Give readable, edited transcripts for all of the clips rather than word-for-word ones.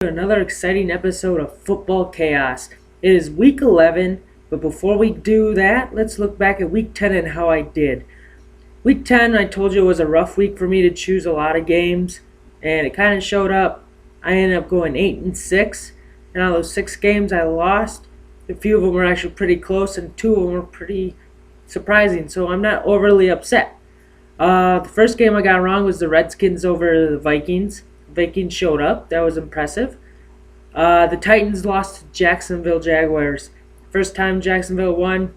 Another exciting episode of Football Chaos. It is week 11, but before we do that, let's look back at week 10 and how I did. Week 10, I told you it was a rough week for me to choose a lot of games, and it kind of showed up. I ended up going 8-6, and out of those 6 games I lost, a few of them were actually pretty close, and 2 of them were pretty surprising, so I'm not overly upset. The first game I got wrong was the Redskins over the Vikings. Vikings showed up. That was impressive. The Titans lost to Jacksonville Jaguars. First time Jacksonville won.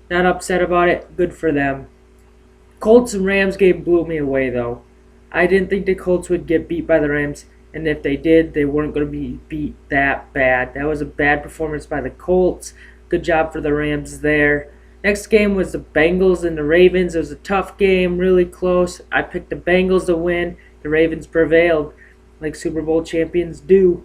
Not upset about it. Good for them. Colts and Rams game blew me away, though. I didn't think the Colts would get beat by the Rams, and if they did, they weren't going to be beat that bad. That was a bad performance by the Colts. Good job for the Rams there. Next game was the Bengals and the Ravens. It was a tough game, really close. I picked the Bengals to win. The Ravens prevailed, like Super Bowl champions do.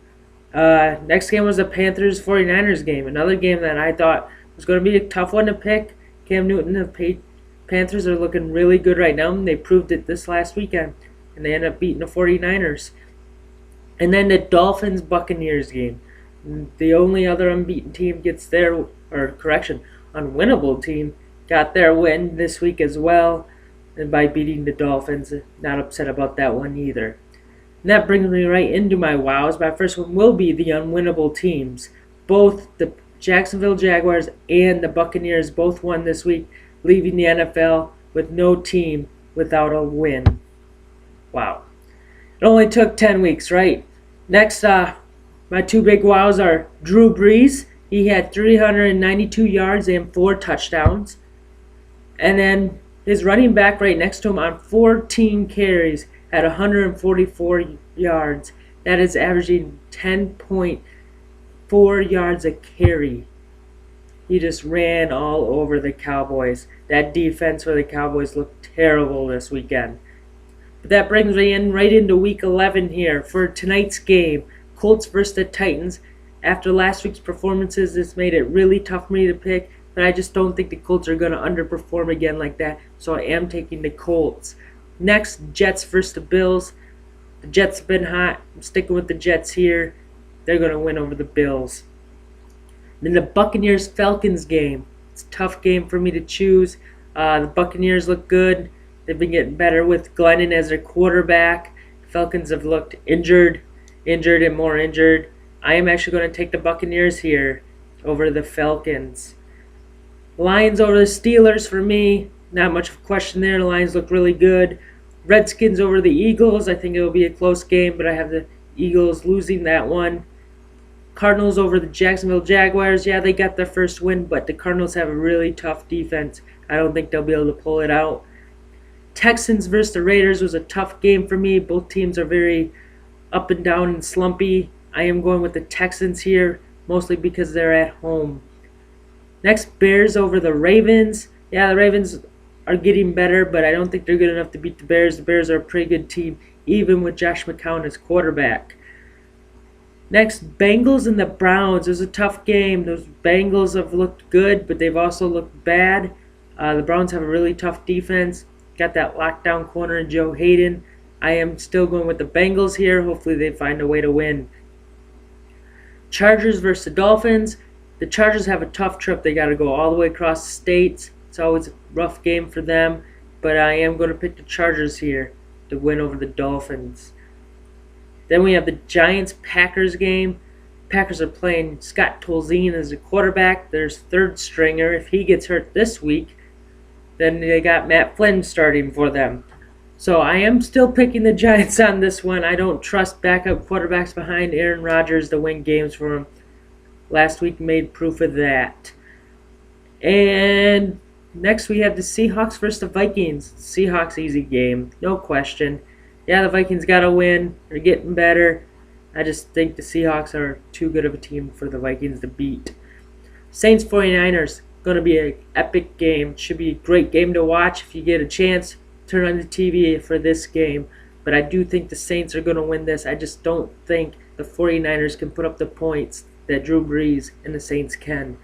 Next game was the Panthers-49ers game. Another game that I thought was going to be a tough one to pick. Cam Newton and the Panthers are looking really good right now, and they proved it this last weekend. And they ended up beating the 49ers. And then the Dolphins-Buccaneers game. The only other unbeaten team gets their, unwinnable team got their win this week as well, and by beating the Dolphins. Not upset about that one either. And that brings me right into my wows. My first one will be the unwinnable teams. Both the Jacksonville Jaguars and the Buccaneers both won this week, leaving the NFL with no team without a win. Wow. It only took 10 weeks, right? Next, my two big wows are Drew Brees. He had 392 yards and 4 touchdowns. And then his running back right next to him on 14 carries had 144 yards. That is averaging 10.4 yards a carry. He just ran all over the Cowboys. That defense for the Cowboys looked terrible this weekend. But that brings me right into week 11 here for tonight's game. Colts versus the Titans. After last week's performances, this made it really tough for me to pick, but I just don't think the Colts are going to underperform again like that, so I am taking the Colts. Next, Jets versus the Bills. The Jets have been hot. I'm sticking with the Jets here. They're going to win over the Bills. Then the Buccaneers-Falcons game. It's a tough game for me to choose. The Buccaneers look good. They've been getting better with Glennon as their quarterback. The Falcons have looked injured and more injured. I am actually going to take the Buccaneers here over the Falcons. Lions over the Steelers for me. Not much of a question there. The Lions look really good. Redskins over the Eagles. I think it will be a close game, but I have the Eagles losing that one. Cardinals over the Jacksonville Jaguars. Yeah, they got their first win, but the Cardinals have a really tough defense. I don't think they'll be able to pull it out. Texans versus the Raiders was a tough game for me. Both teams are very up and down and slumpy. I am going with the Texans here, mostly because they're at home. Next, Bears over the Ravens. Yeah, the Ravens are getting better, but I don't think they're good enough to beat the Bears. The Bears are a pretty good team, even with Josh McCown as quarterback. Next, Bengals and the Browns. It was a tough game. Those Bengals have looked good, but they've also looked bad. The Browns have a really tough defense. Got that lockdown corner in Joe Hayden. I am still going with the Bengals here. Hopefully they find a way to win. Chargers versus the Dolphins. The Chargers have a tough trip. They got to go all the way across the states. It's always a rough game for them, but I am going to pick the Chargers here to win over the Dolphins. Then we have the Giants-Packers game. Packers are playing Scott Tolzien as a quarterback. There's third stringer. If he gets hurt this week, then they got Matt Flynn starting for them. So I am still picking the Giants on this one. I don't trust backup quarterbacks behind Aaron Rodgers to win games for him. Last week made proof of that. And next we have the Seahawks versus the Vikings. Seahawks easy game, no question. Yeah, the Vikings got to win. They're getting better. I just think the Seahawks are too good of a team for the Vikings to beat. Saints 49ers, going to be an epic game. Should be a great game to watch if you get a chance. Turn on the TV for this game. But I do think the Saints are going to win this. I just don't think the 49ers can put up the points that Drew Brees and the Saints can.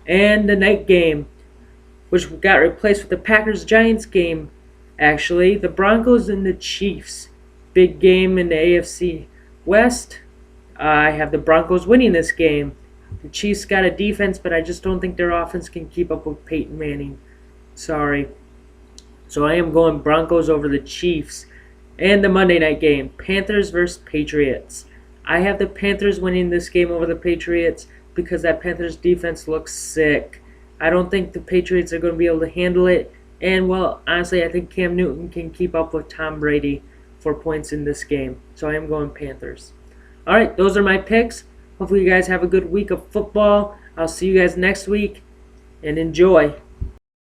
And the night game, which got replaced with the Packers-Giants game, actually. The Broncos and the Chiefs. Big game in the AFC West. I have the Broncos winning this game. The Chiefs got a defense, but I just don't think their offense can keep up with Peyton Manning. Sorry. So I am going Broncos over the Chiefs. And the Monday night game, Panthers versus Patriots. I have the Panthers winning this game over the Patriots because that Panthers defense looks sick. I don't think the Patriots are going to be able to handle it. And, well, honestly, I think Cam Newton can keep up with Tom Brady for points in this game. So I am going Panthers. All right, those are my picks. Hopefully you guys have a good week of football. I'll see you guys next week, and enjoy.